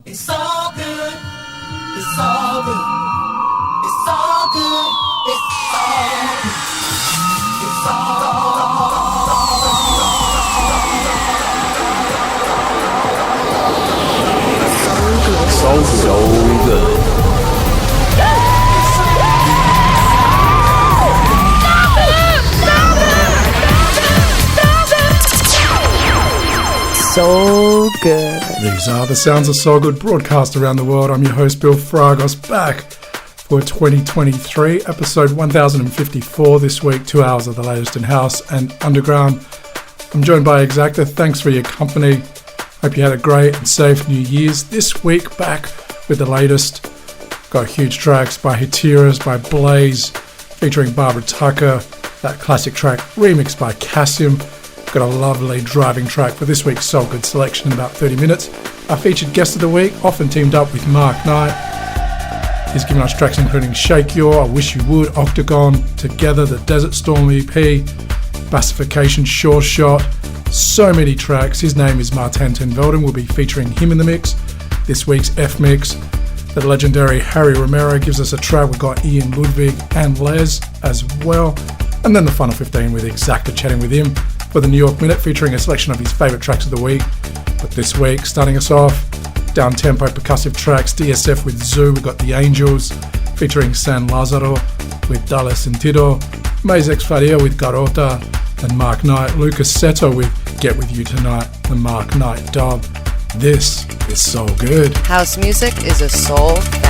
It's all good. It's all good. It's all good. It's all good. It's all good. So good. So good. These are the sounds of So Good broadcast around the world. I'm your host, Bill Fragos, back for 2023, episode 1054 this week, 2 hours of the latest in house and underground. I'm joined by Exacta. Thanks for your company. Hope you had a great and safe New Year's. This week, back with the latest. Got huge tracks by Hatiras, by Blaze, featuring Barbara Tucker. That classic track remixed by CASSIMM. Got a lovely driving track for this week's Soul Good selection in about 30 minutes. Our featured guest of the week, often teamed up with Mark Knight. He's given us tracks including Shake Your, I Wish You Would, Octagon, Together, The Desert Storm EP, Bassification, Sure Shot. So many tracks. His name is Martijn Ten Velden. We'll be featuring him in the mix. This week's F Mix. The legendary Harry Romero gives us a track. We've got Ian, Ludvig and Les as well. And then the final 15 with Exacta chatting with him for the New York Minute, featuring a selection of his favourite tracks of the week. But this week, starting us off, down-tempo percussive tracks, DSF with Zoo. We've got The Angels, featuring San Lazaro with Dale Sentido, Mayze Faria with Garota, and Mark Knight, Lukas Setto with Get With You Tonight, the Mark Knight dub. This is So Good. House music is a soul thing.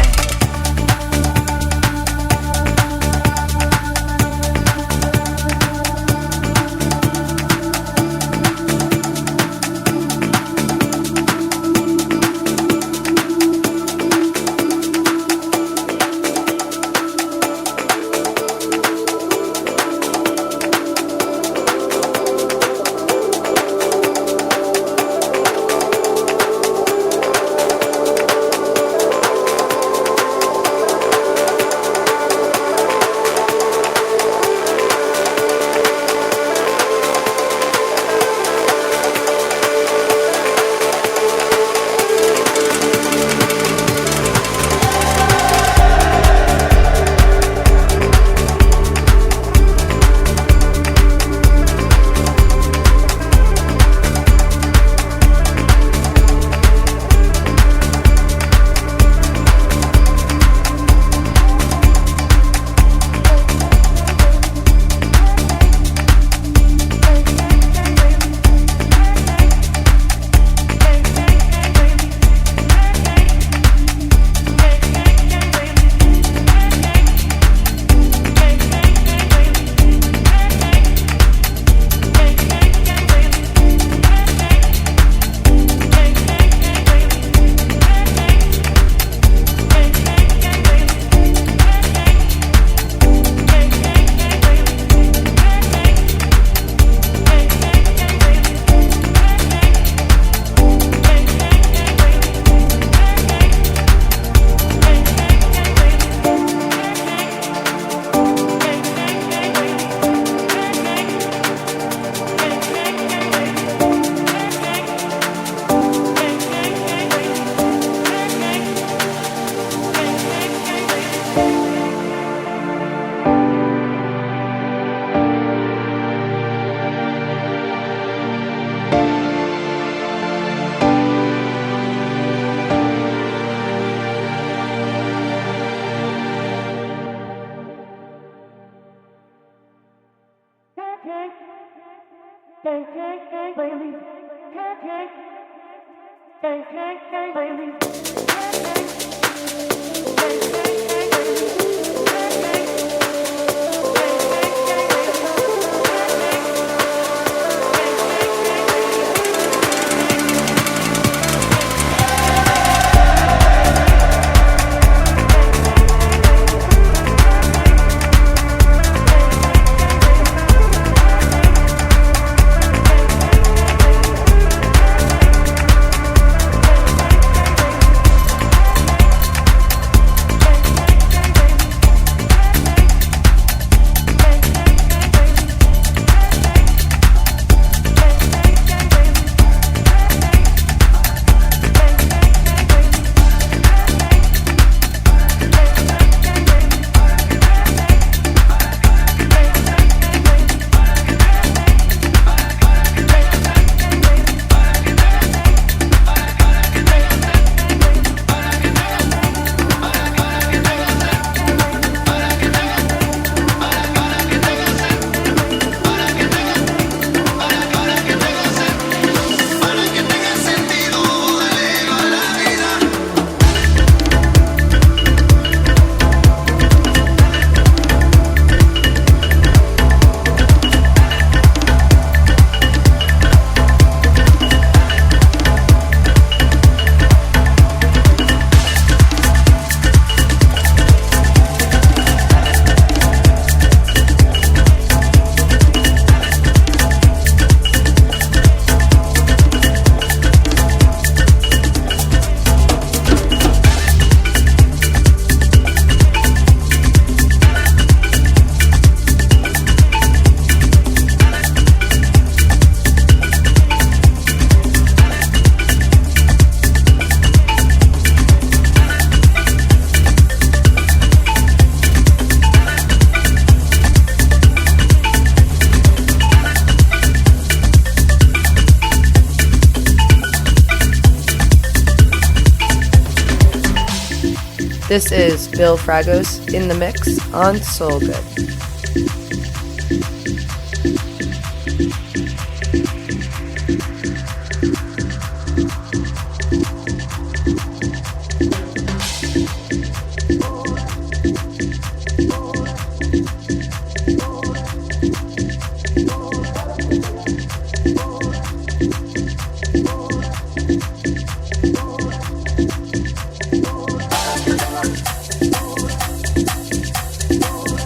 This is Bill Fragos in the mix on Soul Good.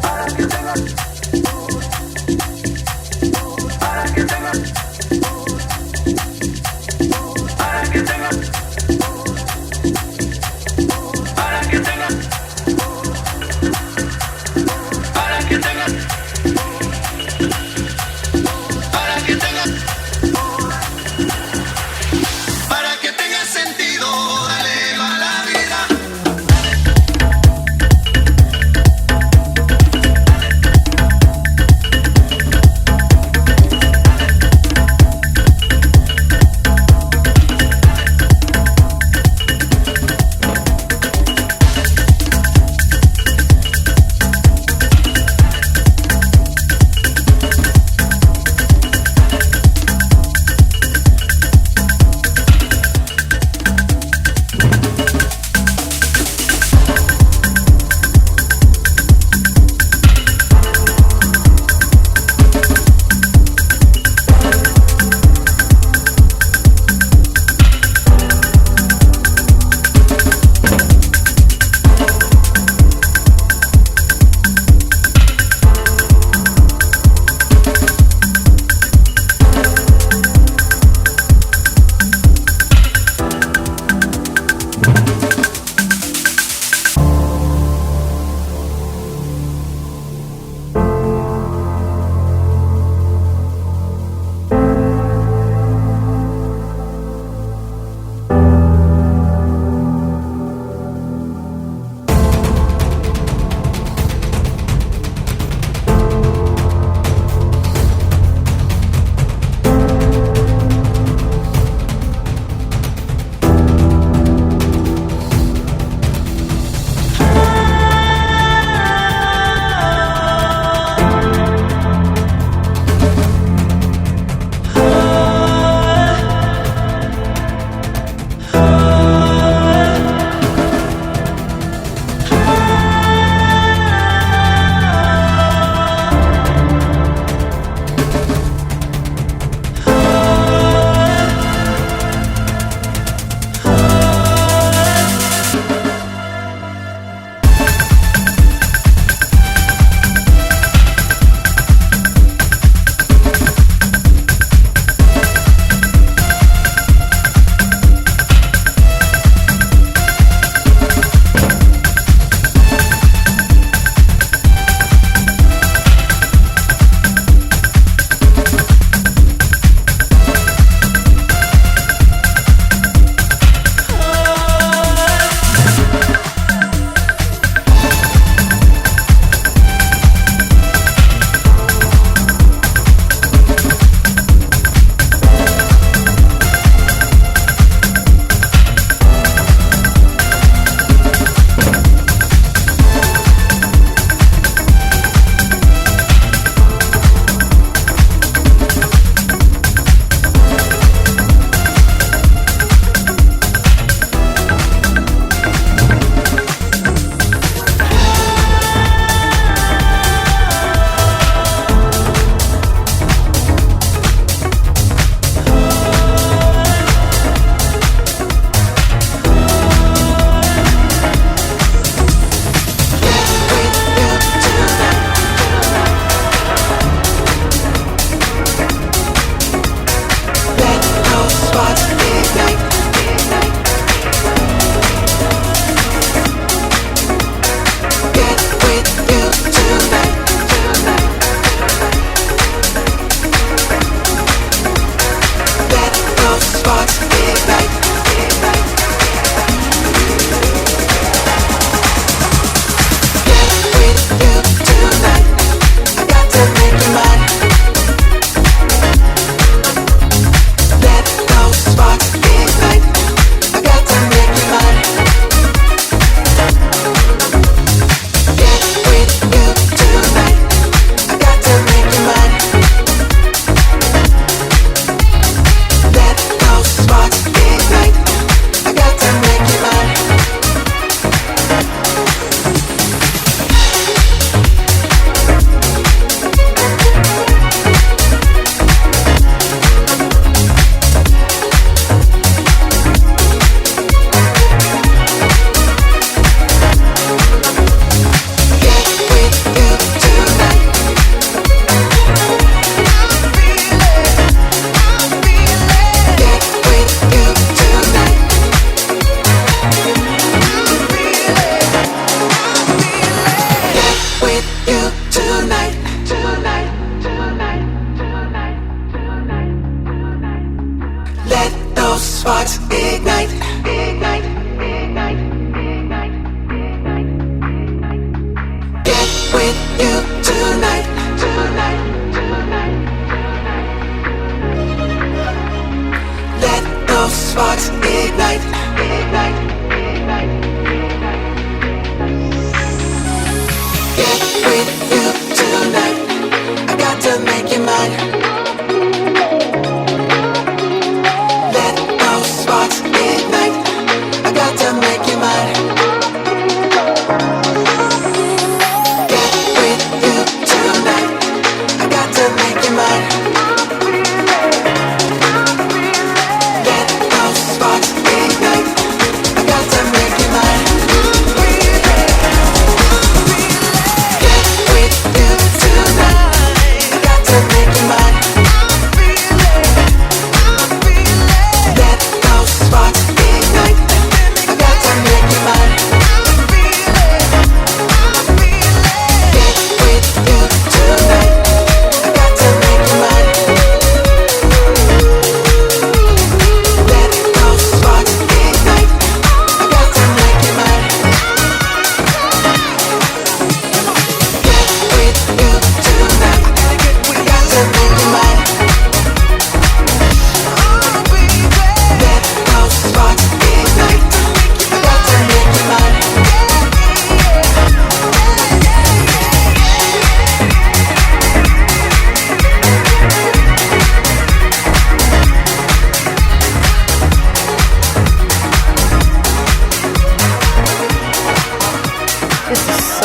Para que tengas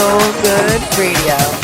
SoulGood Radio.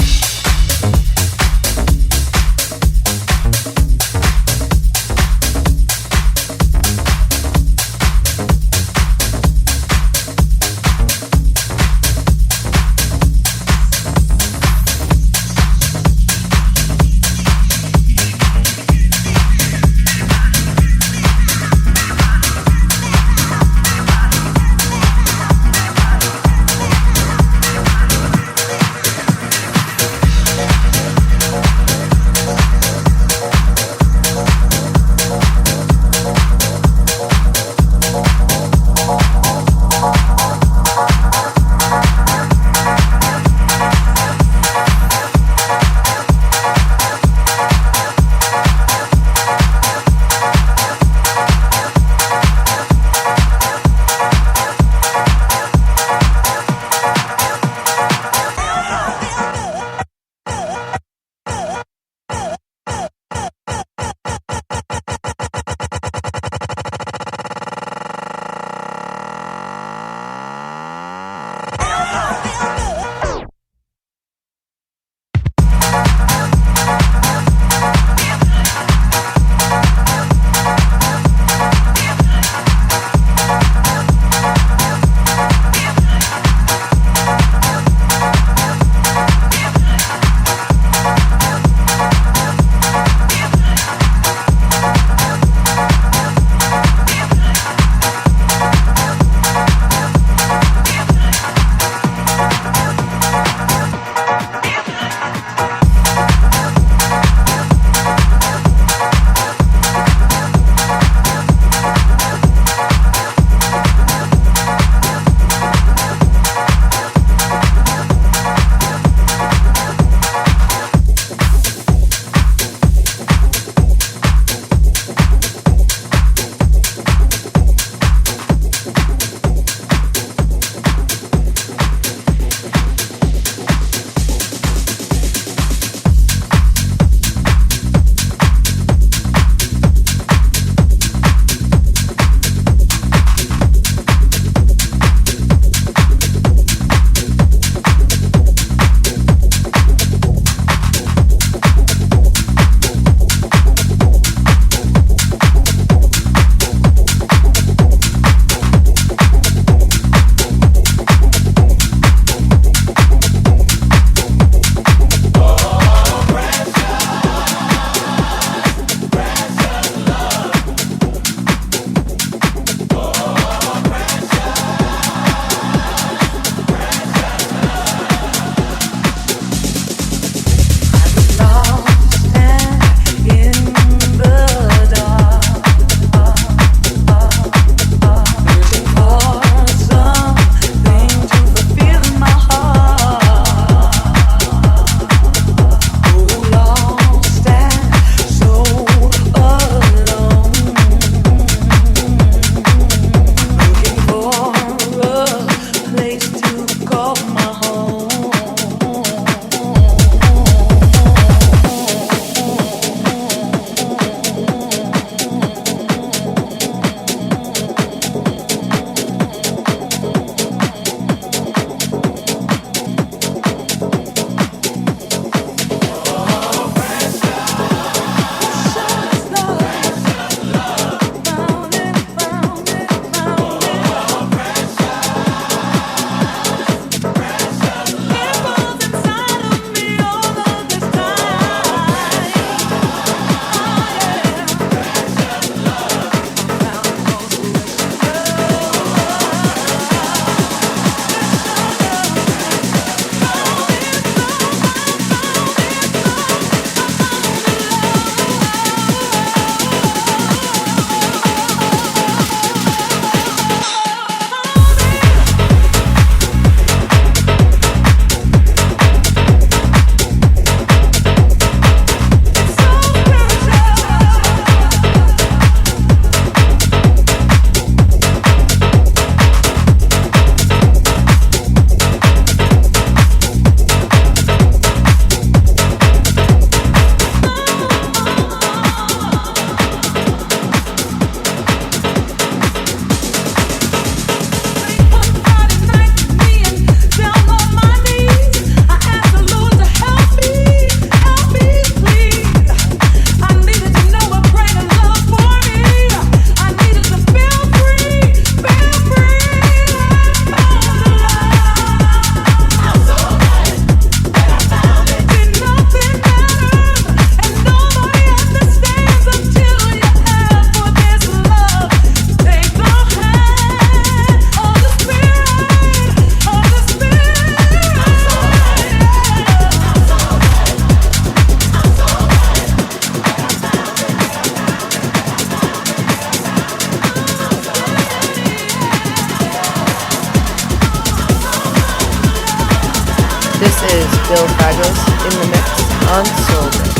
This is Bill Fragos in the mix on SoulGood.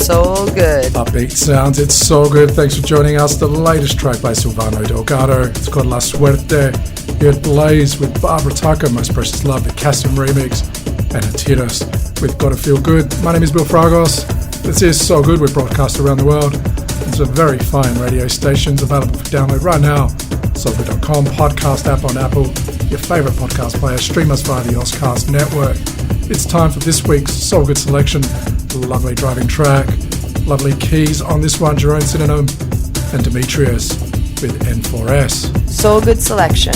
SoulGood. Upbeat sounds, it's so good. Thanks for joining us. The latest track by Silvano del Gado. It's called La Suerte. You had Blaze with Barbara Tucker, Most Precious Love, the CASSIMM remix, and Hatiras with Gotta Feel Good. My name is Bill Fragos. This is SoulGood. We're broadcast around the world. It's a very fine radio stations available for download right now. SoulGood.com, podcast app on Apple, your favourite podcast player. Stream us via the Oscast network. It's time for this week's SoulGood selection. Lovely driving track, lovely keys on this one, Jerome Sydenham and Demetrius with N4S. SoulGood selection.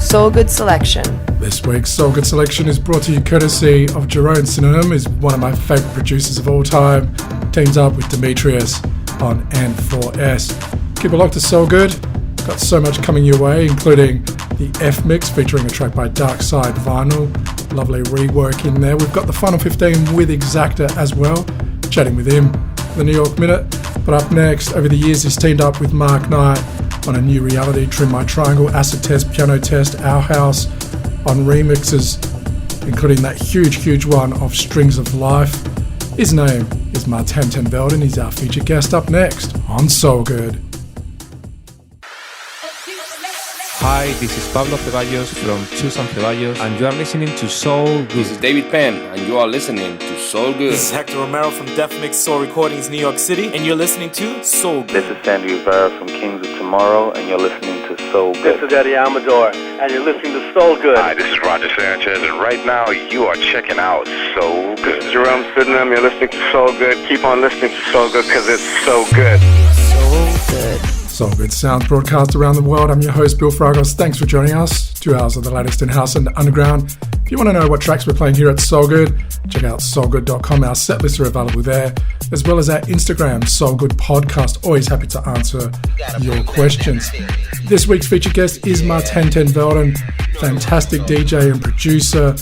SoulGood selection. This week's SoulGood selection is brought to you courtesy of Jerome. Sydenham is one of my favourite producers of all time. Teams up with Demetrius on N4S. Keep it locked to SoulGood. Got so much coming your way, including the F Mix featuring a track by Darksidevinyl. Lovely rework in there. We've got the Final 15 with Exacta as well. Chatting with him for the New York Minute. But up next, over the years, he's teamed up with Mark Knight on a new reality, Trim My Triangle, Acid Test, Piano Test, Our House, on remixes, including that huge one of Strings of Life. His name is Martijn Ten Velden. He's our featured guest up next on SoulGood. Hi, this is Pablo Ceballos from Chus and Ceballos, and you are listening to SoulGood. This is David Penn, and you are listening to SoulGood. This is Hector Romero from Def Mix Soul Recordings, New York City, and you're listening to SoulGood. This is Sandy Rivera from Kings of Tomorrow, and you're listening to SoulGood. This is Eddie Amador, and you're listening to SoulGood. Hi, this is Roger Sanchez, and right now you are checking out SoulGood. This is Jerome Sydenham, you're listening to SoulGood. Keep on listening to SoulGood, because it's so good. SoulGood. SoulGood sounds broadcast around the world. I'm your host, Bill Fragos. Thanks for joining us. 2 hours of the latest in house and underground. If you want to know what tracks we're playing here at SoulGood, check out soulgood.com. Our set lists are available there, as well as our Instagram, SoulGood Podcast. Always happy to answer your questions. This week's featured guest is Martijn Ten Velden, fantastic DJ and producer.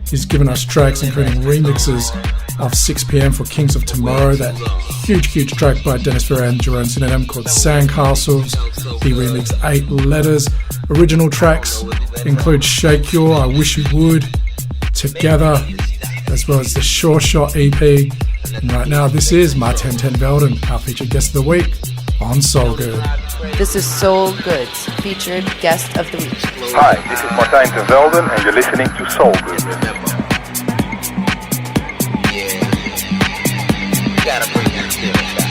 He's given us tracks including remixes of 6 p.m. for Kings of Tomorrow, that huge track by Dennis Ferrer and Jerome Sydenham called Sandcastles. He remixed 8 Letters. Original tracks include Shake Your, I Wish You Would, Together, as well as the Sure Shot EP. And right now, this is Martijn Ten Velden, our featured guest of the week on SoulGood. This is SoulGood's featured guest of the week. Hi, this is Martijn Ten Velden, and you're listening to SoulGood. Gotta bring that spirit back.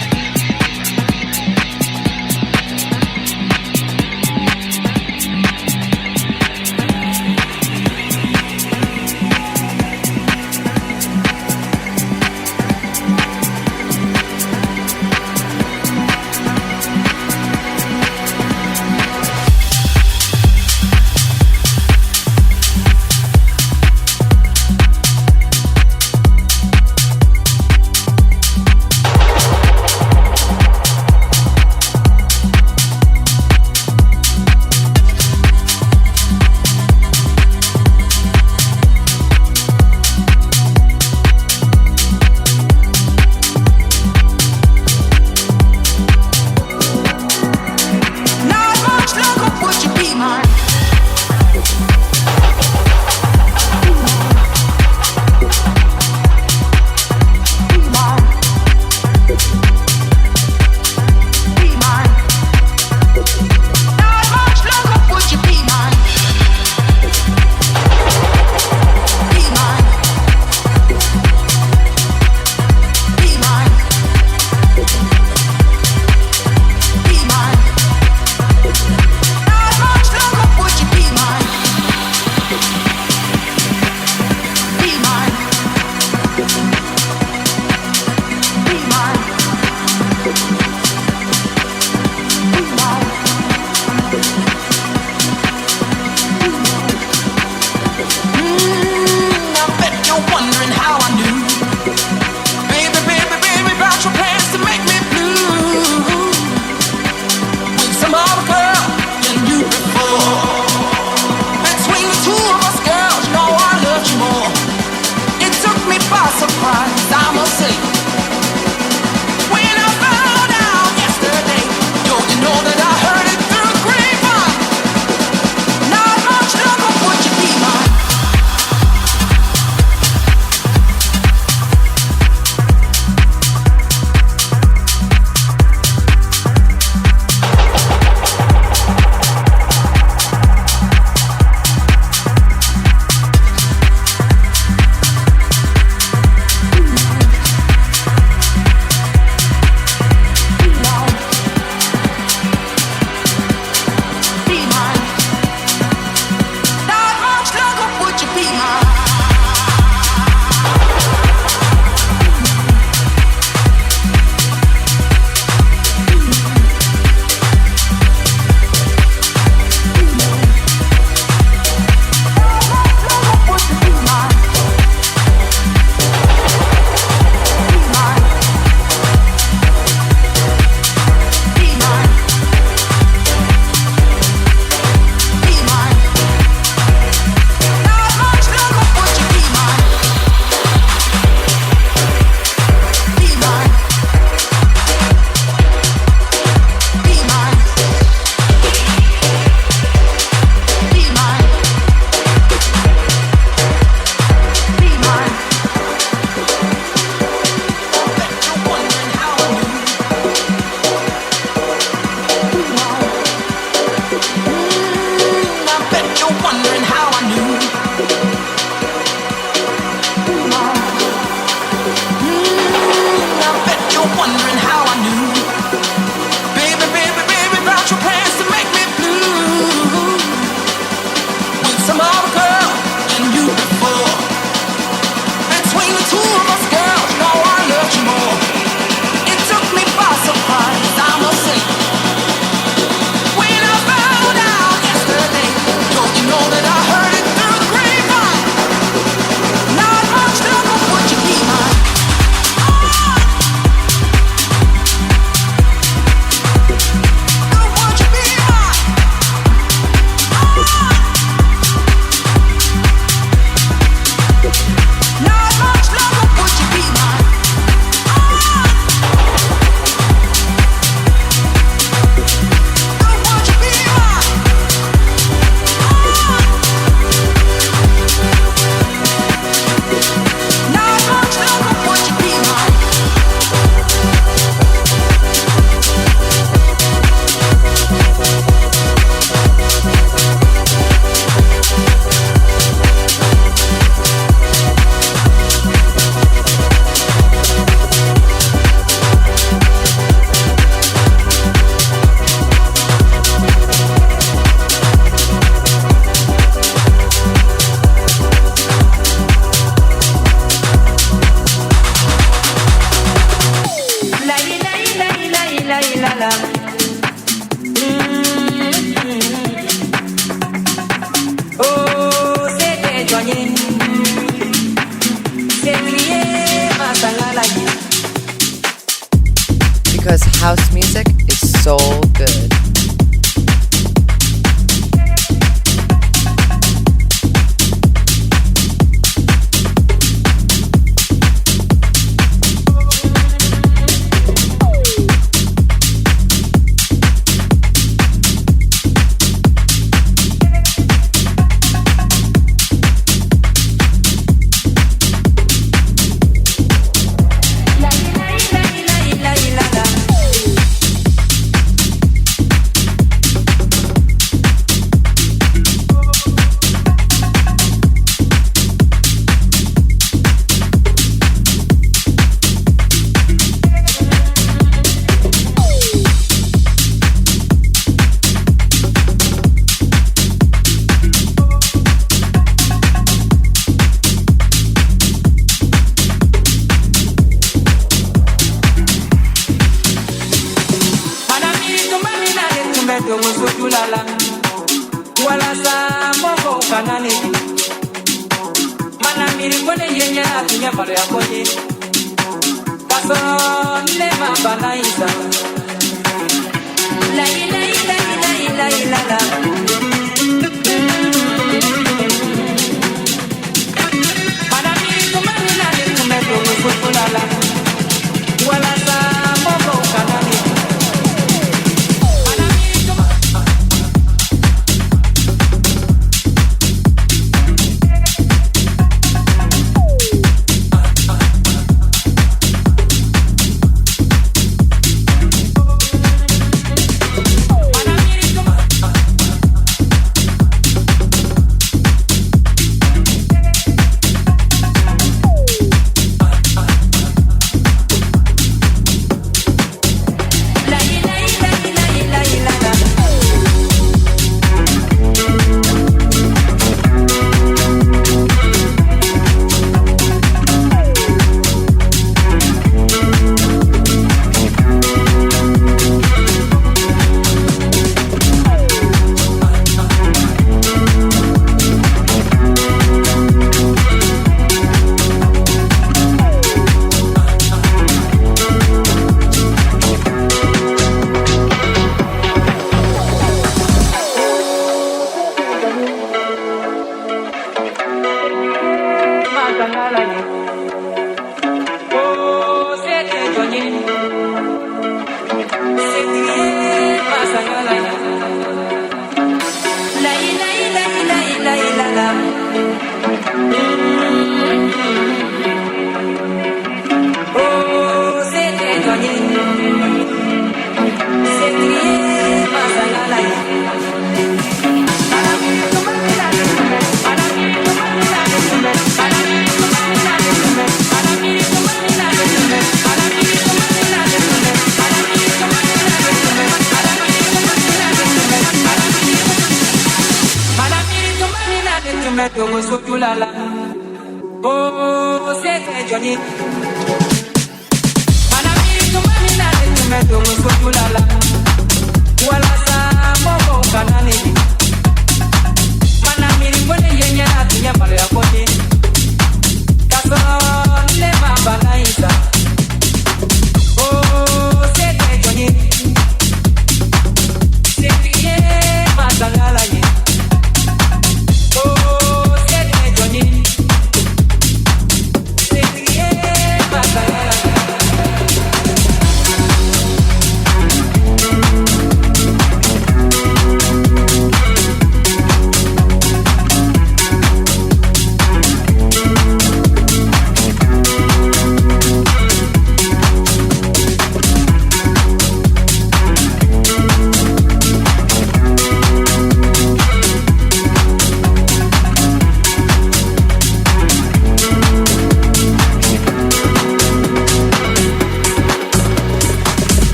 Because house music is so good.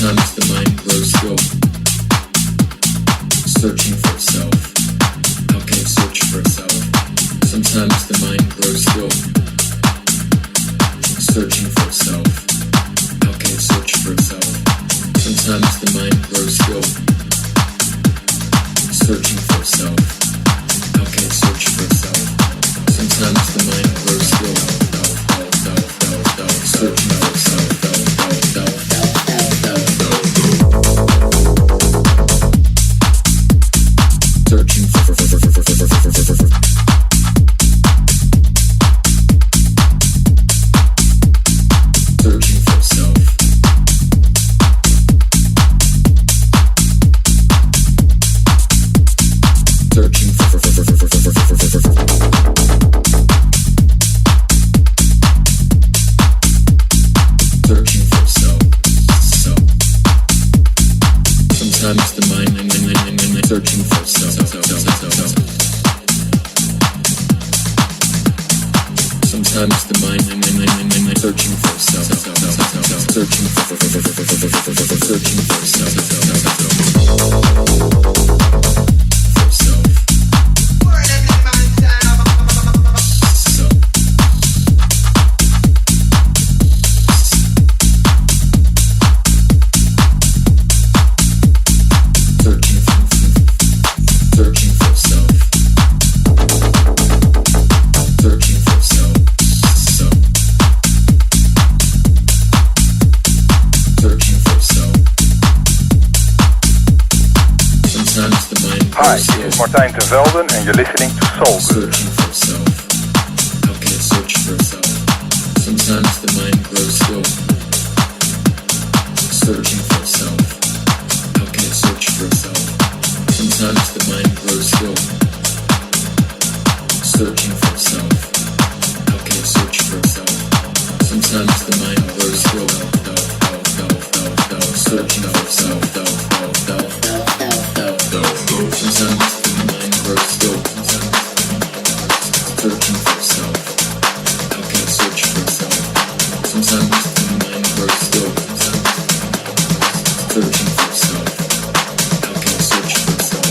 Sometimes the mind grows slow, searching for itself. How can it search for itself? Sometimes the mind grows slow, searching for itself. How can it search for itself? Sometimes the mind grows slow, searching for itself. How can it search for itself? Sometimes the mind grows slow, searching for itself. Searching for Hi, this is Martijn Ten Velden and you're listening to SoulGood. Searching for itself. How can it search for itself? Sometimes the mind grows slow, searching for itself. How can it search for itself? Sometimes the mind grows slow, searching for itself. How can it search for itself? Sometimes the mind grows slow, searching for itself. Sometimes the mind grows slow, searching for itself. How can it search for itself? Sometimes the mind grows slow, searching for itself. How can it search for itself?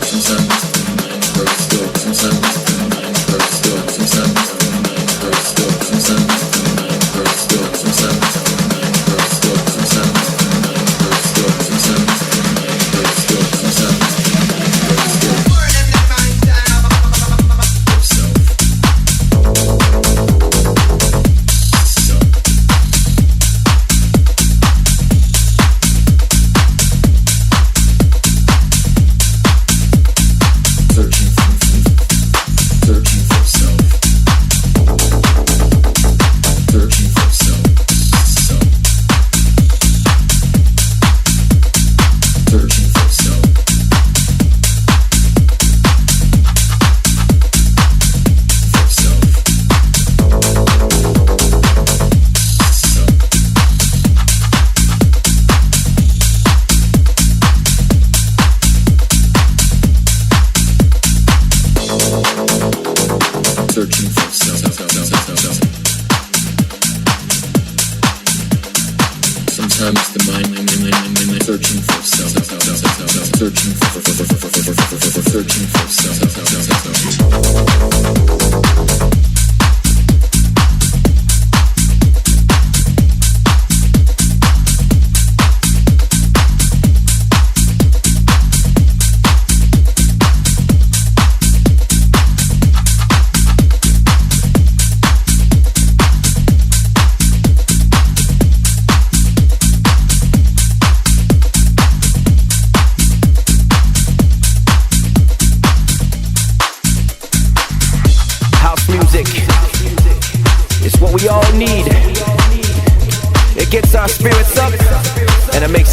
Sometimes the mind grows slow. Sometimes the mind grows slow. Sometimes the mind grows slow. Sometimes the mind grows slow. Sometimes the mind grows slow. Sometimes the mind grows slow. Sometimes the mind grows slow. Sometimes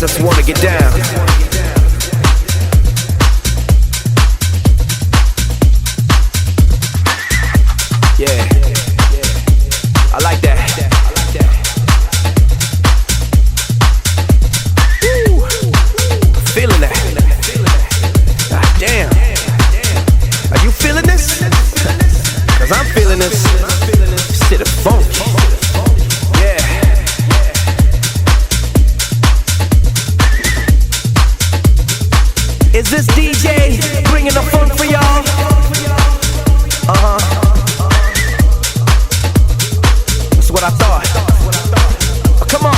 us wanna get down. Yeah, I like that. Woo. Feeling that. God damn. Are you feeling this? Cause I'm feeling this. Shit is funky. Yeah. Is this DJ bringing the funk for y'all? That's what I thought. Oh, come on.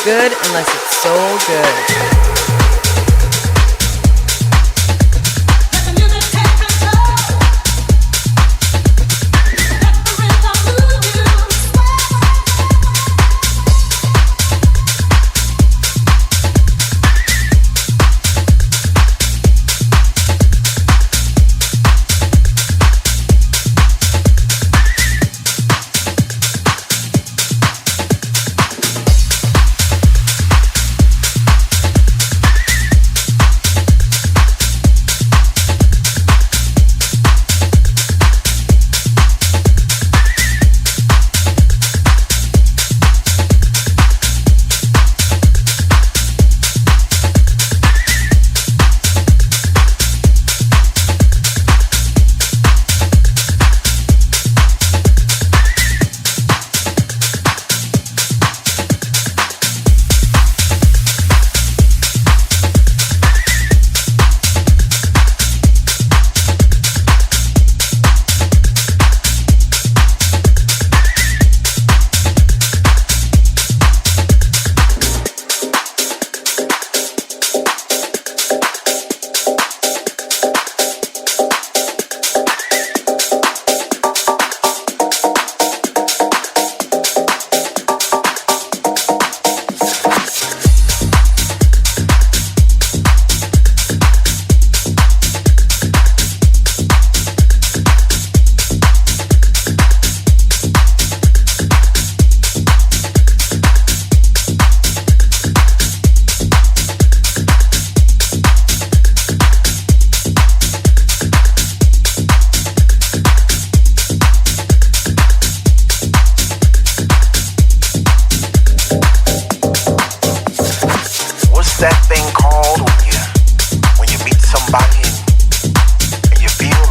Good unless it's so good.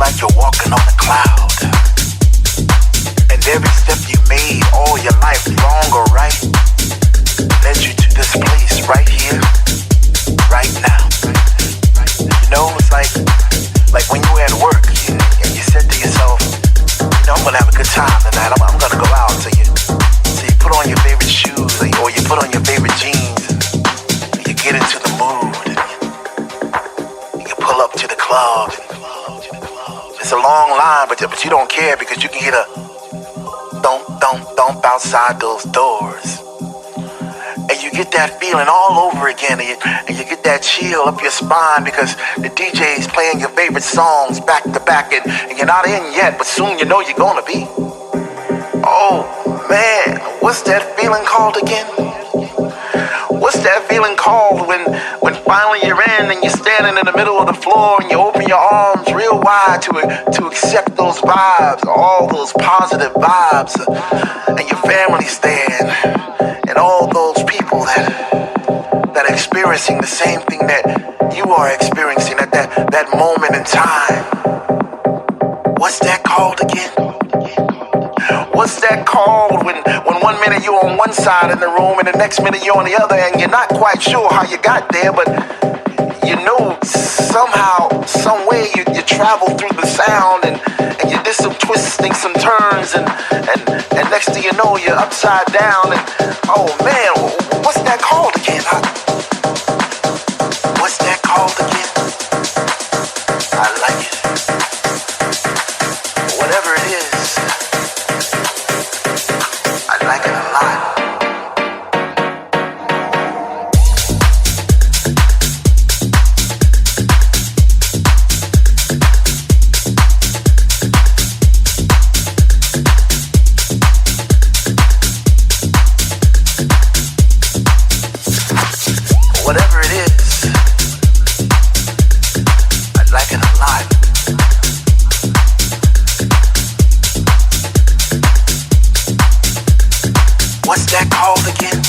like you're walking on a cloud. And every step you made all your life, wrong or right, led you to this place right here, right now. You know, it's like when you were at work and you said to yourself, you know, I'm gonna have a good time tonight. I'm gonna go out. So you put on your favorite shoes or you put on your favorite jeans and you get into the mood and you pull up to the club. It's a long line, but you don't care because you can hear the thump outside those doors. And you get that feeling all over again, and you get that chill up your spine because the DJ's playing your favorite songs back to back, and you're not in yet, but soon you know you're gonna be. Oh man, what's that feeling called again? What's that feeling called when finally you're in and you're standing in the middle of the floor and you open your arms real wide to accept those vibes, all those positive vibes, and your family's there, and all those people that are experiencing the same thing that you are experiencing at that moment in time. What's that called again? What's that called when 1 minute you're on one side in the room and the next minute you're on the other and you're not quite sure how you got there, but you know somehow, some way you travel through the sound and you did some twisting, some turns, and next thing you know you're upside down and oh man, what's that called again? What's that called again? I like it. Whatever it is, I like it a lot. Whatever it is, I like it a lot. What's that called again?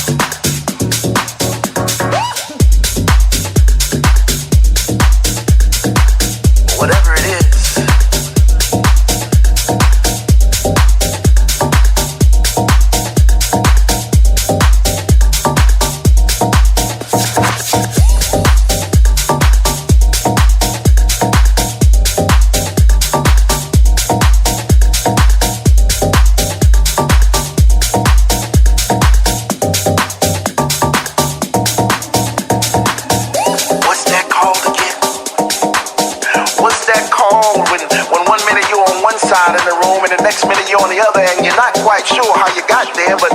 Whatever it is. In the room and the next minute you're on the other and you're not quite sure how you got there, but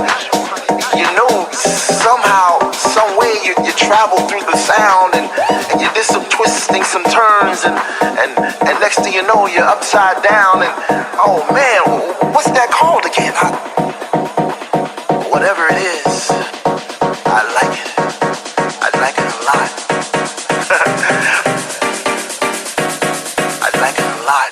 you know somehow, some way you travel through the sound and you did some twisting, some turns, and next thing you know you're upside down and oh man, what's that called again? Whatever it is, I like it. I like it a lot. I like it a lot.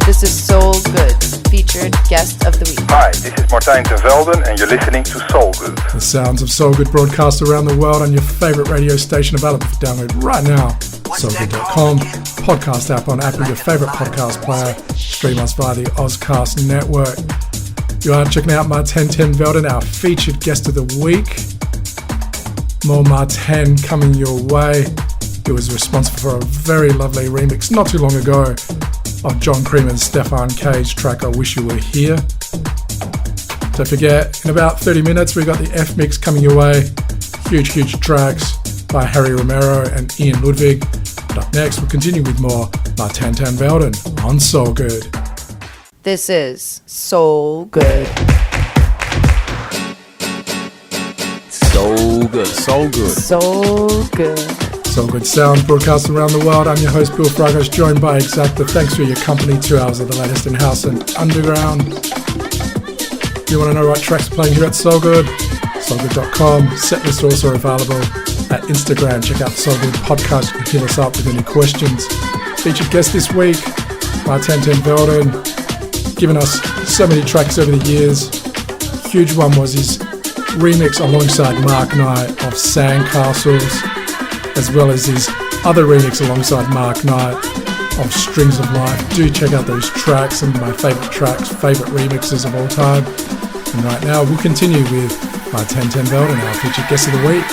This is SoulGood, featured guest of the week. Hi, this is Martijn Ten Velden and you're listening to SoulGood. The sounds of SoulGood broadcast around the world on your favorite radio station, available for download right now. SoulGood.com, podcast app on Apple, your favorite podcast player. Stream us via the Ozcast network. You are checking out Martijn Ten Velden, our featured guest of the week. More Martijn coming your way. He was responsible for a very lovely remix not too long ago of John Creamer's Stefan Cage track I Wish You Were Here. Don't forget, in about 30 minutes we've got the F mix coming your way. Huge tracks by Harry Romero and Ian Ludvig. But up next we'll continue with more Martijn Ten Velden on SoulGood. This is SoulGood. SoulGood. SoulGood sound broadcast around the world. I'm your host Bill Fragos, joined by Exacta. Thanks for your company. 2 hours of the latest in house and underground. If you want to know what tracks are playing here at SoulGood, SoulGood.com. Setlist also available at Instagram. Check out the SoulGood podcast. You can hit us up with any questions. Featured guest this week, Martijn Ten Velden, given us so many tracks over the years. Huge one was his remix alongside Mark Knight of Sandcastles, as well as his other remix alongside Mark Knight of Strings of Life. Do check out those tracks, some of my favourite tracks, favourite remixes of all time. And right now we'll continue with Martijn Ten Velden, our featured guest of the week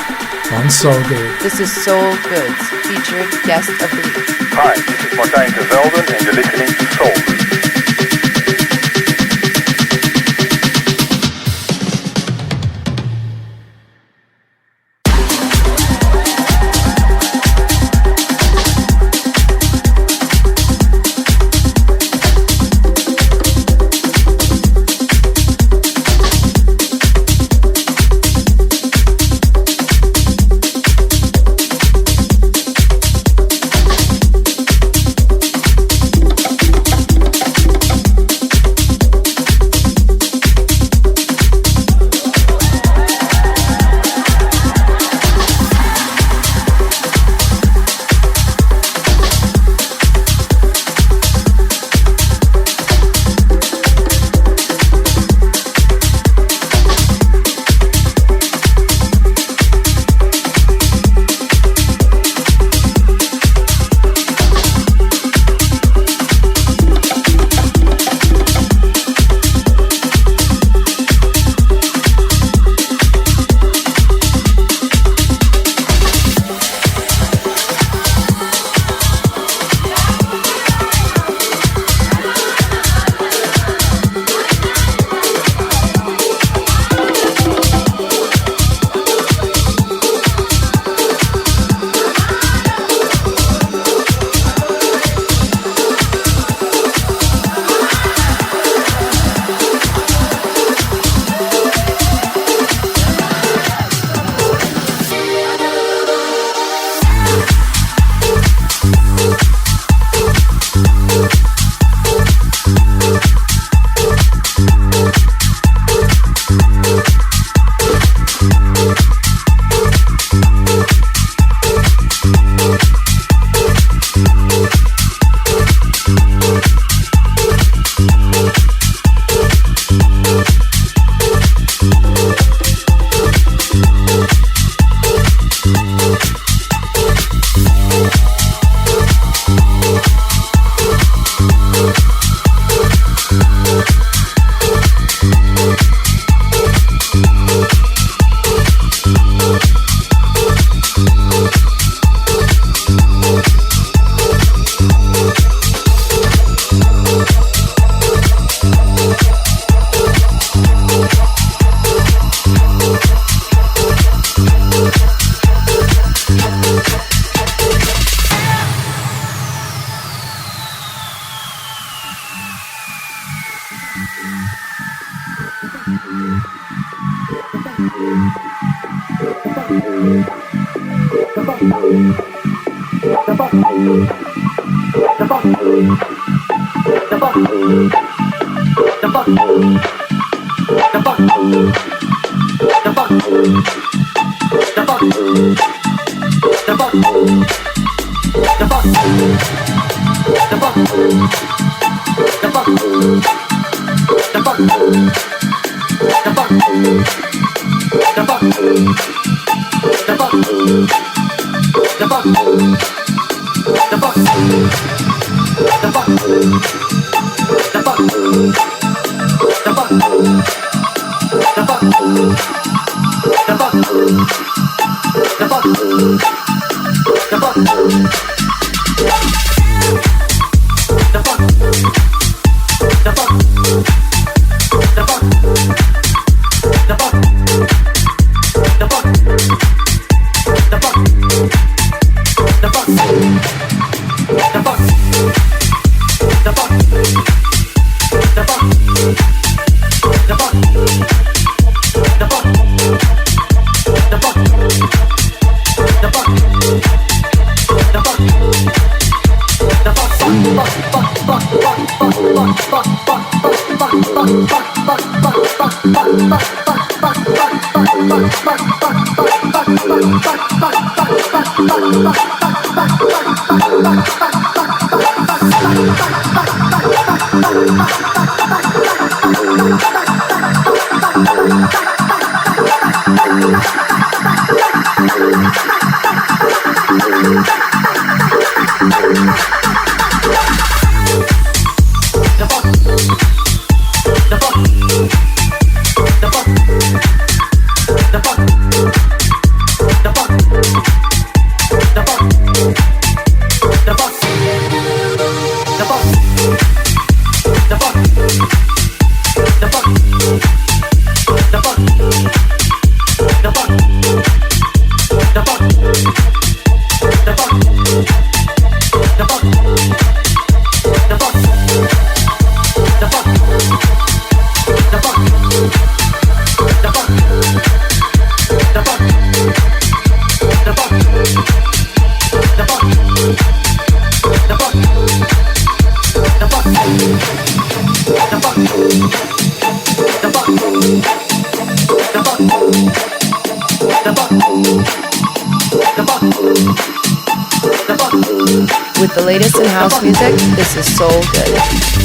on SoulGood. This is SoulGood's featured guest of the week. Hi, this is Martijn Ten Velden and you're listening to SoulGood. Bye. With the latest in house music, this is SoulGood.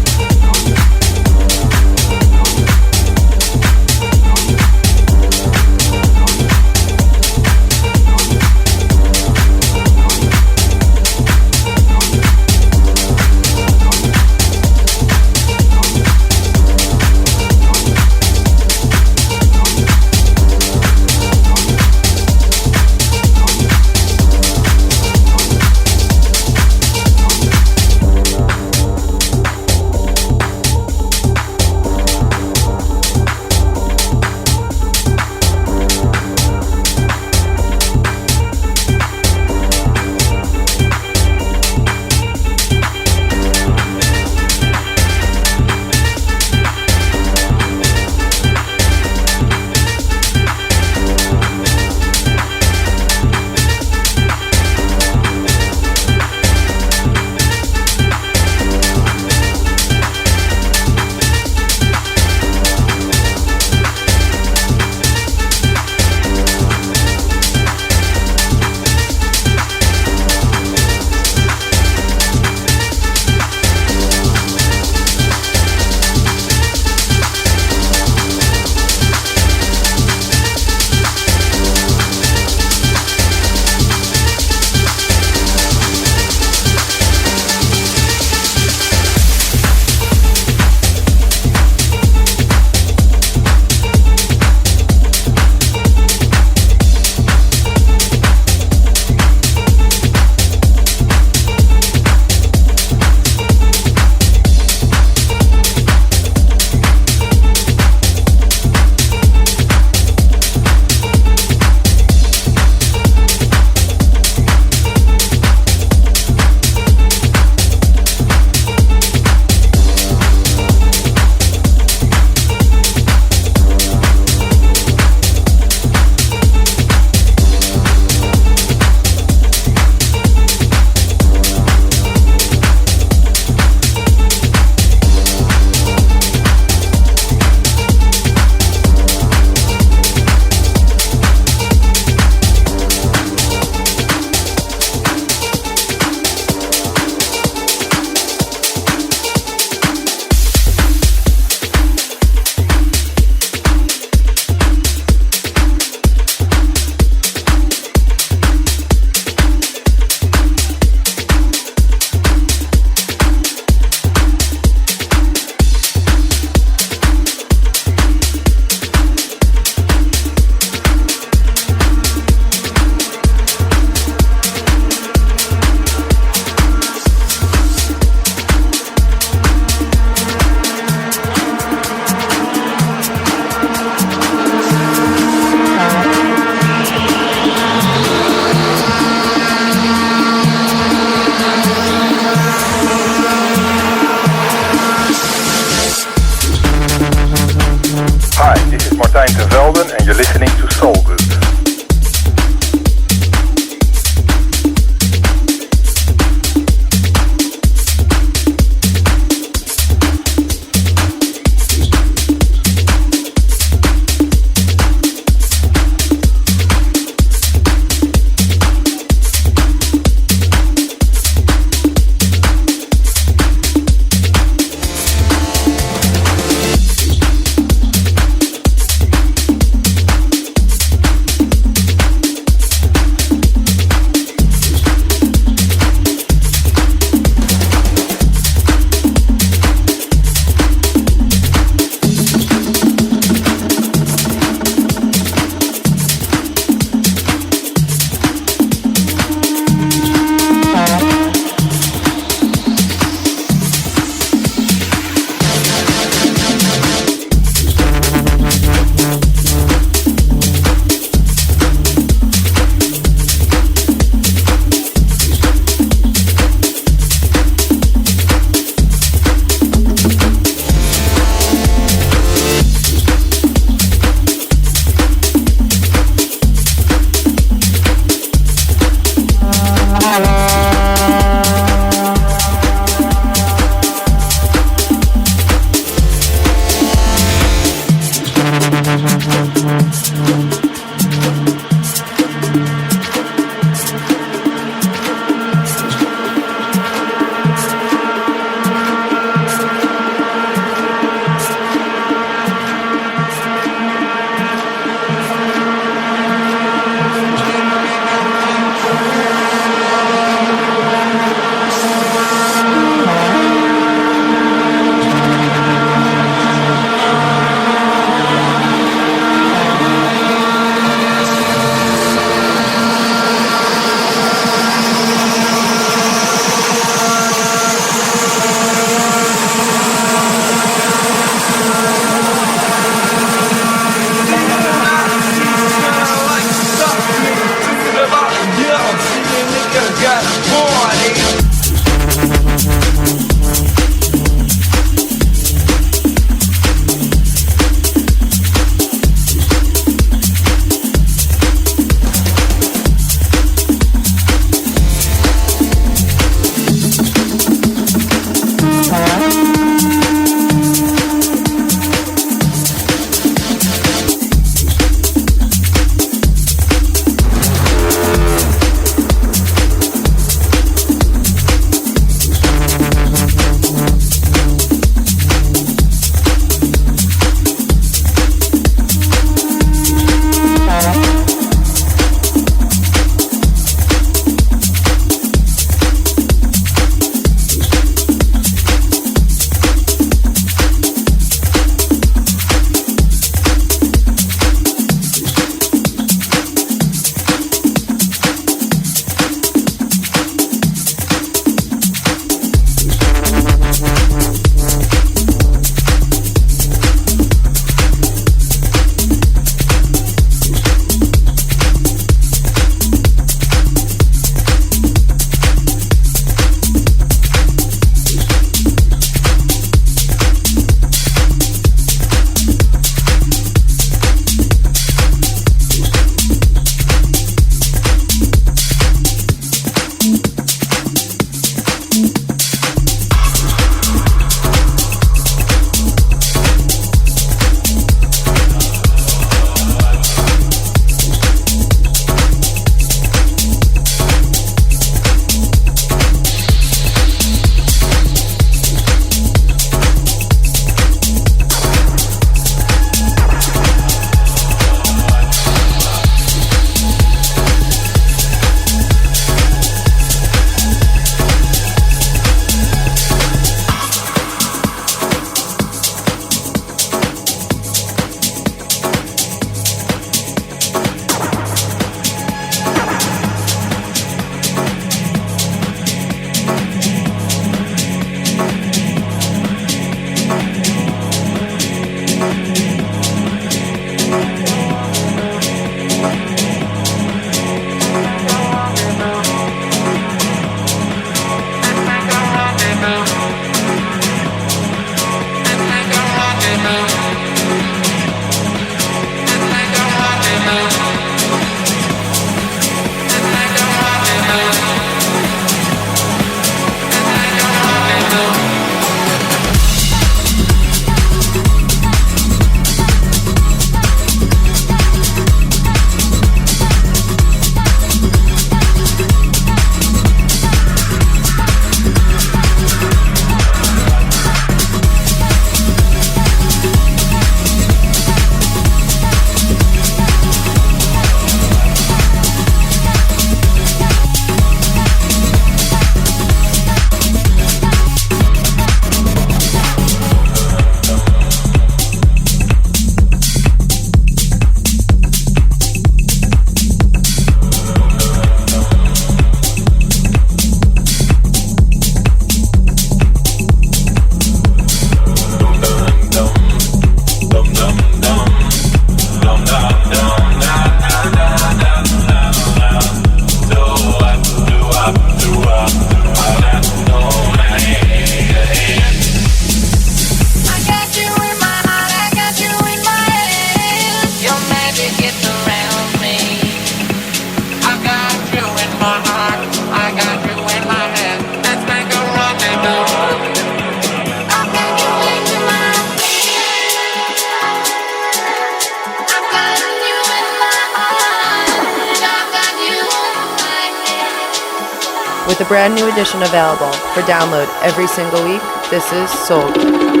with a brand new edition available for download every single week. This is SoulGood.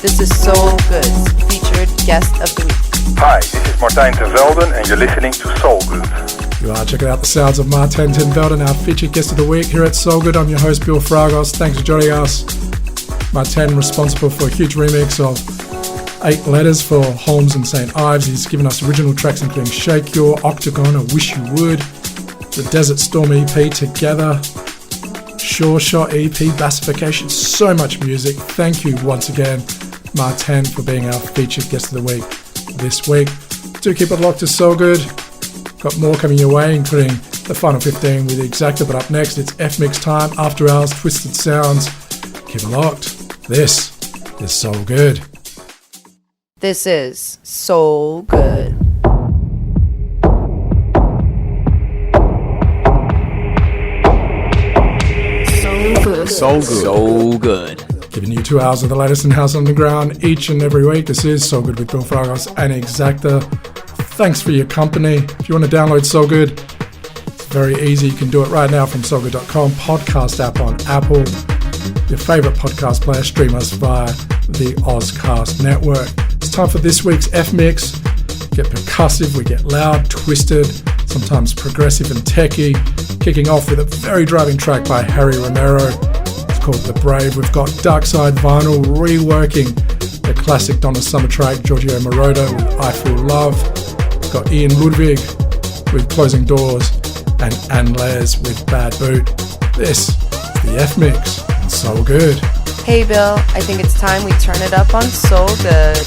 This is Soul Good's featured guest of the week. Hi, this is Martijn Ten Velden, and you're listening to SoulGood. You are checking out the sounds of Martijn Ten Velden, our featured guest of the week here at SoulGood. I'm your host, Bill Fragos. Thanks for joining us. Martijn, responsible for a huge remix of 8 Letters for Holmes and St. Ives. He's given us original tracks including Shake Your, Octagon, I Wish You Would, the Desert Storm EP, Together, Sure Shot EP, Bassification, so much music. Thank you once again, Martijn, for being our featured guest of the week this week. Do keep it locked to SoulGood. Got more coming your way, including the final 15 with Exacta, but up next it's F-Mix time, After Hours, Twisted Sounds. Keep it locked. This is SoulGood. This is Soul Good. So good. Giving you 2 hours of the latest in House Underground each and every week. This is SoulGood with Bill Fragos and Exacta. Thanks for your company. If you want to download SoulGood, it's very easy. You can do it right now from soulgood.com, podcast app on Apple, your favorite podcast player. Stream us via the Ozcast network. It's time for this week's F-Mix. We get percussive, we get loud, twisted, sometimes progressive and techie. Kicking off with a very driving track by Harry Romero. It's called The Brave. We've got Darksidevinyl reworking the classic Donna Summer track, Giorgio Moroder with I Feel Love. We've got Ian Ludvig with Closing Doors and Anne Les with Bad Boot. This is the F-Mix. It's so good. Hey Bill, I think it's time we turn it up on Soul Good.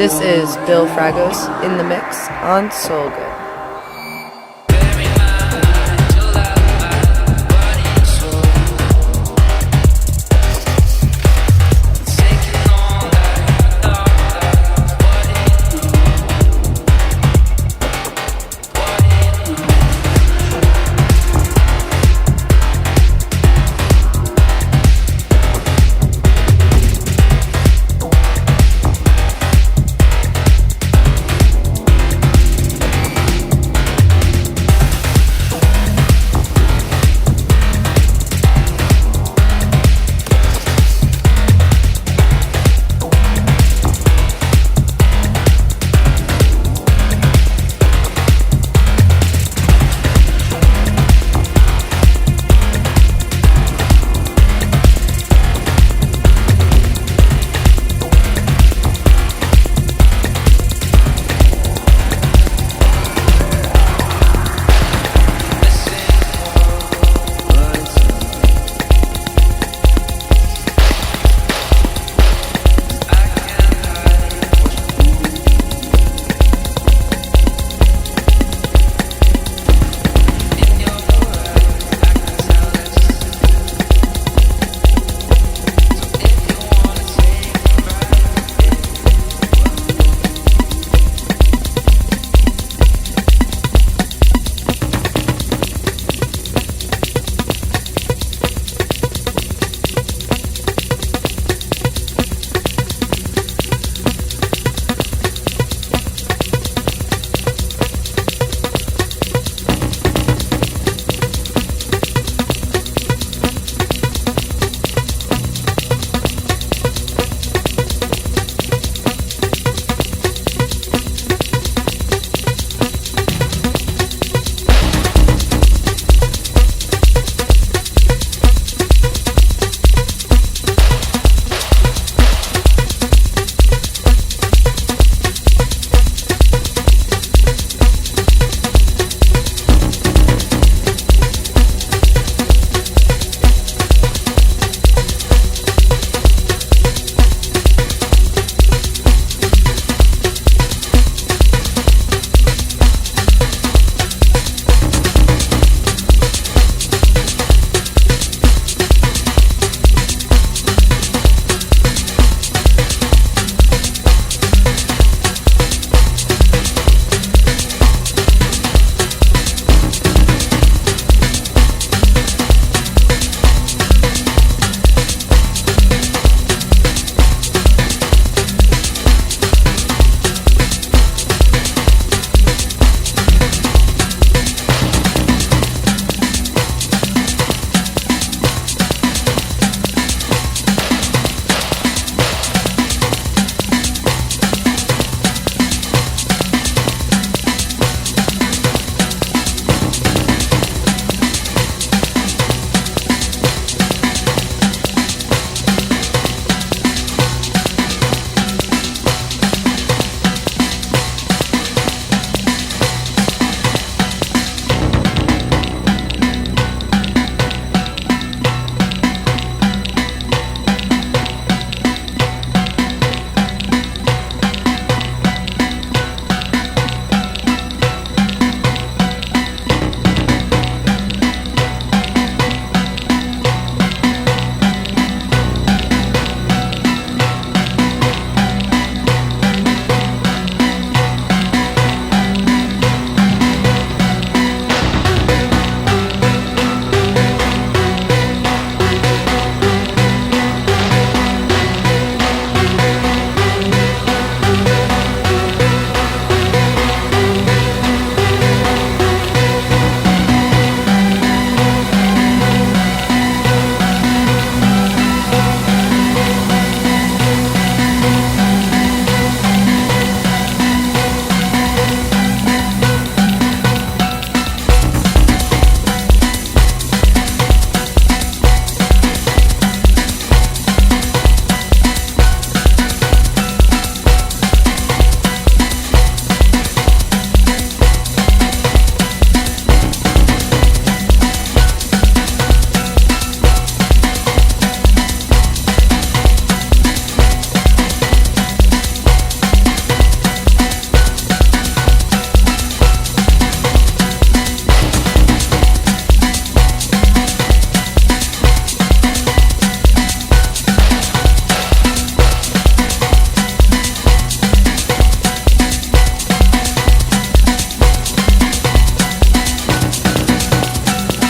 This is Bill Fragos in the mix on SoulGood.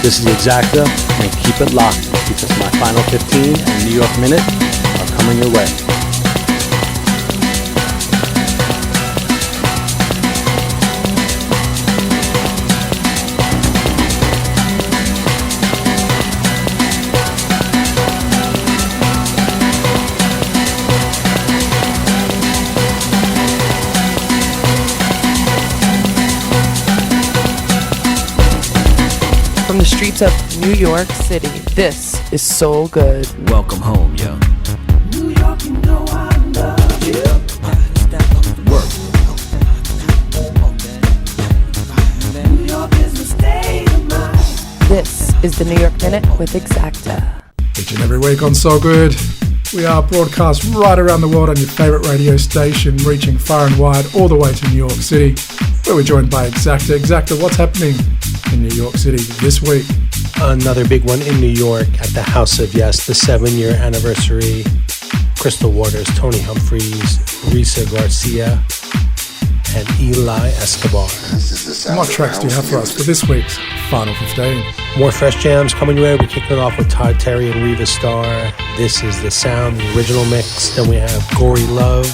This is Exacta, and keep it locked because my final 15 and New York Minute are coming your way. From the streets of New York City, this is Soul Good. Welcome home, yo. New York, you know I love you. Work. New York is the state of mind. This is the New York Minute with Exacta. Each and every week on So Good, we are broadcast right around the world on your favourite radio station, reaching far and wide all the way to New York City, where we're joined by Exacta. Exacta, what's happening in New York City this week? Another big one in New York at the House of Yes, the 7-year anniversary. Crystal Waters, Tony Humphries, Risa Garcia, and Eli Escobar. And what tracks do you have for us for this week's Final 15? More fresh jams coming your way. We kick it off with Todd Terry and Reva Starr. This is The Sound, the original mix. Then we have Gory Love,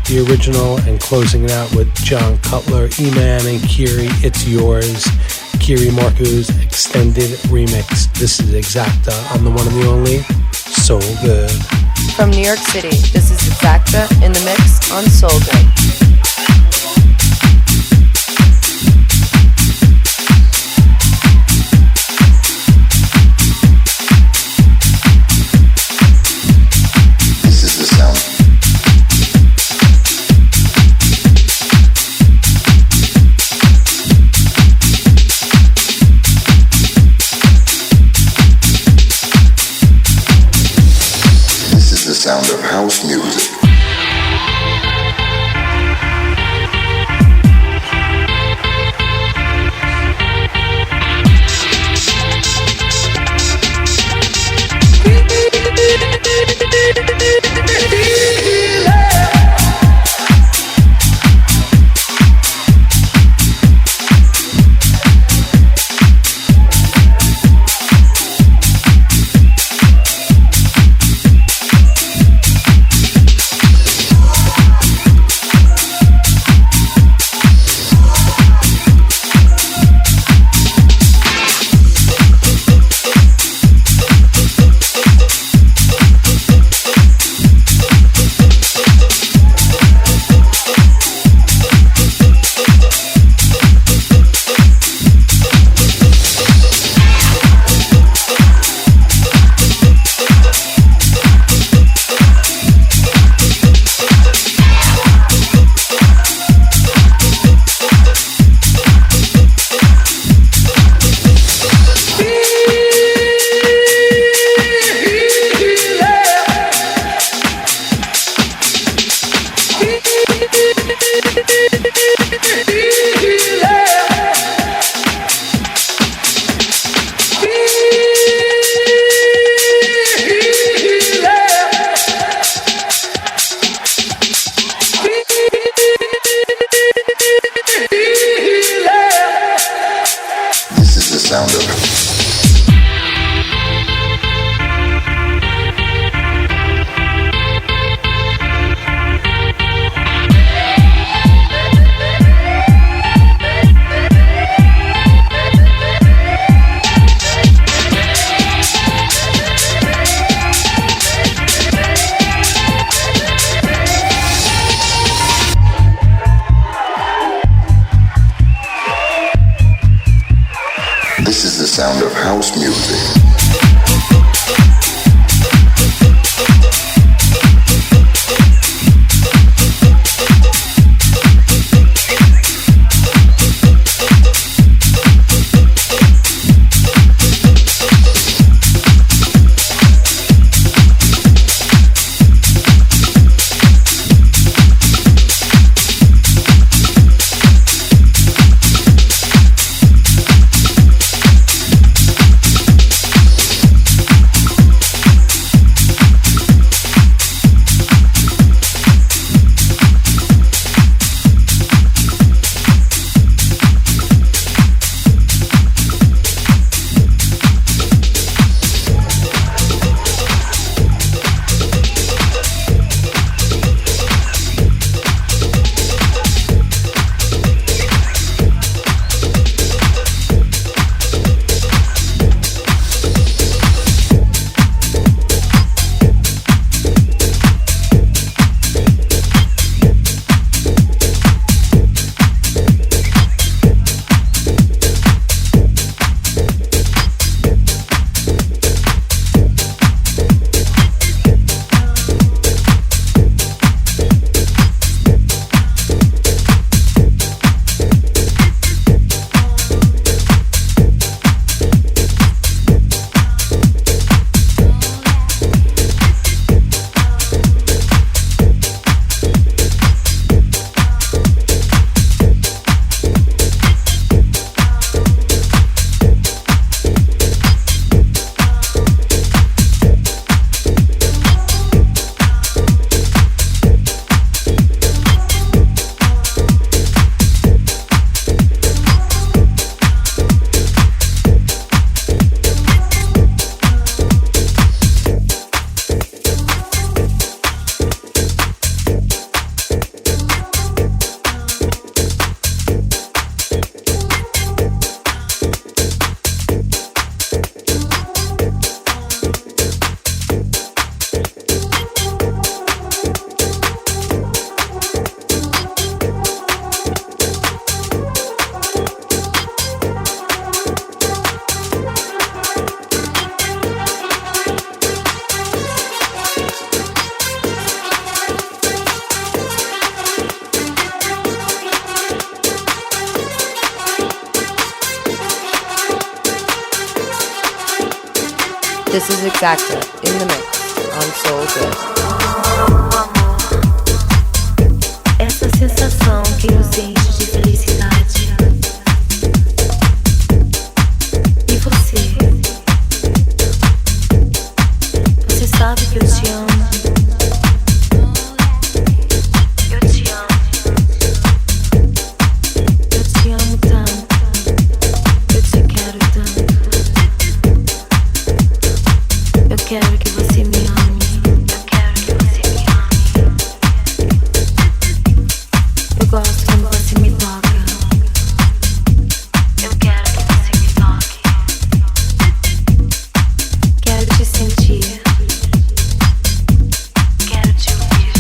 the original, and closing it out with John Cutler, E-Man, and Kiri, It's Yours, Kiri Marcu's extended remix. This is Exacta on the one and the only Soul Good. From New York City, this is Exacta in the mix on Soul Good. Sound of house music. Sound of house music. This is Exacta in the mix on SoulGood. Essa sensação que eu sinto de felicidade. E você? Você sabe que eu te amo. Eu te amo. Eu te amo tanto. Eu te quero tanto. Eu quero que você me ame. Eu quero que você me ame. Eu gosto quando você me toca. Eu quero que você me toque. Quero te sentir. Quero te ouvir.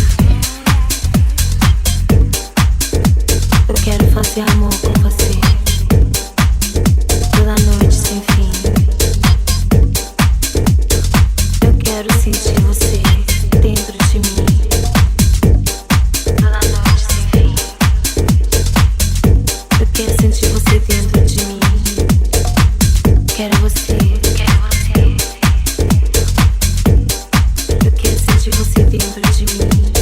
Eu quero fazer amor com você toda noite sem fim. Eu quero sentir você dentro de mim toda noite sem fim. Eu quero sentir você dentro de mim. Quero você, quero você. Eu quero sentir você dentro de mim.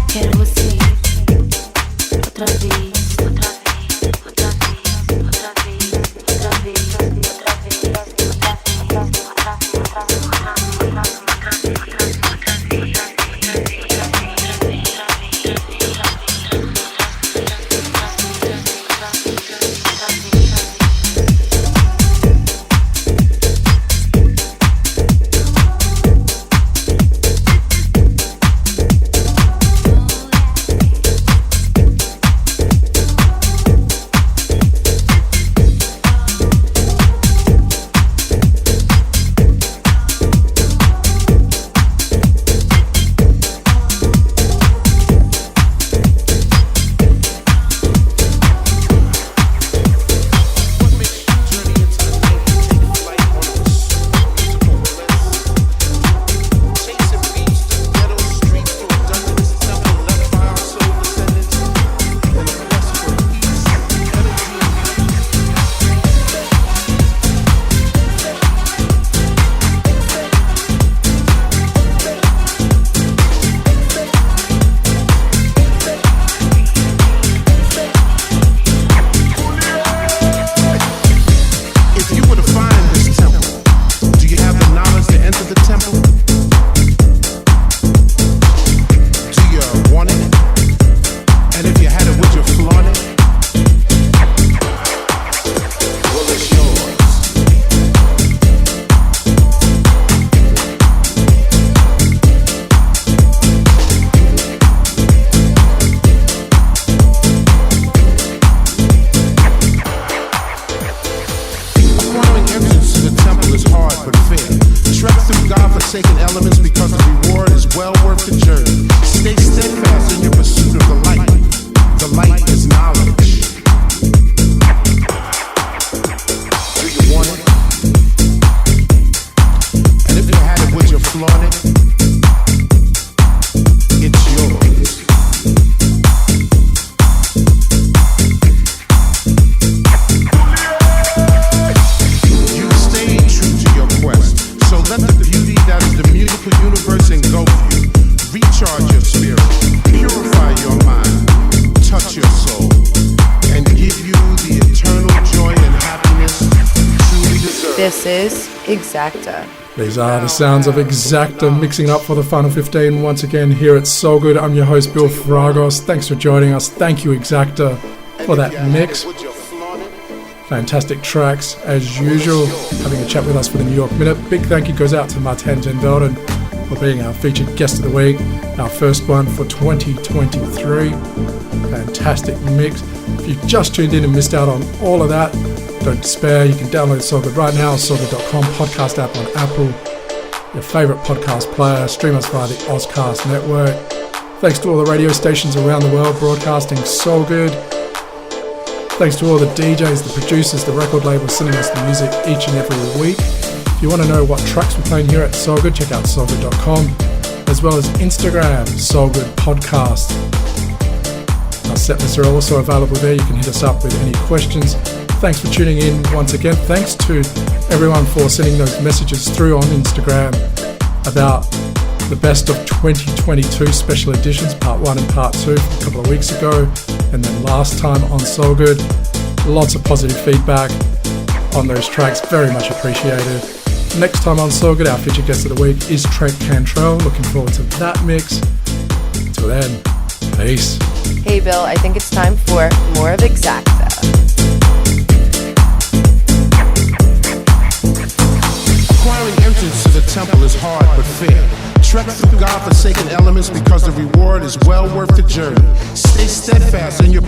Quero você. Outra vez, outra vez, outra vez, outra vez, outra vez, outra vez, This is Exacta. These are the sounds of Exacta mixing up for the final 15 once again here at SoulGood. I'm your host Bill Fragos. Thanks for joining us. Thank you Exacta for that mix. Fantastic tracks as usual. Having a chat with us for the New York Minute. Big thank you goes out to Martijn Ten Velden for being our featured guest of the week. Our first one for 2023. Fantastic mix. If you just tuned in and missed out on all of that, don't despair. You can download SoulGood right now, soulgood.com, podcast app on Apple, your favourite podcast player. Stream us via the Ozcast network. Thanks to all the radio stations around the world broadcasting SoulGood. Thanks to all the DJs, the producers, the record labels sending us the music each and every week. If you want to know what tracks we're playing here at SoulGood, check out soulgood.com, as well as Instagram, SoulGood Podcast. Our set lists are also available there. You can hit us up with any questions. Thanks for tuning in once again. Thanks to everyone for sending those messages through on Instagram about the best of 2022 special editions, part 1 and part 2, a couple of weeks ago, and then last time on SoulGood. Lots of positive feedback on those tracks, very much appreciated. Next time on SoulGood, our featured guest of the week is Trent Cantrell. Looking forward to that mix. Until then, peace. Hey Bill, I think it's time for more of Exacta. Acquiring entrance to the temple is hard but fair. Trek through God-forsaken elements because the reward is well worth the journey. Stay steadfast in your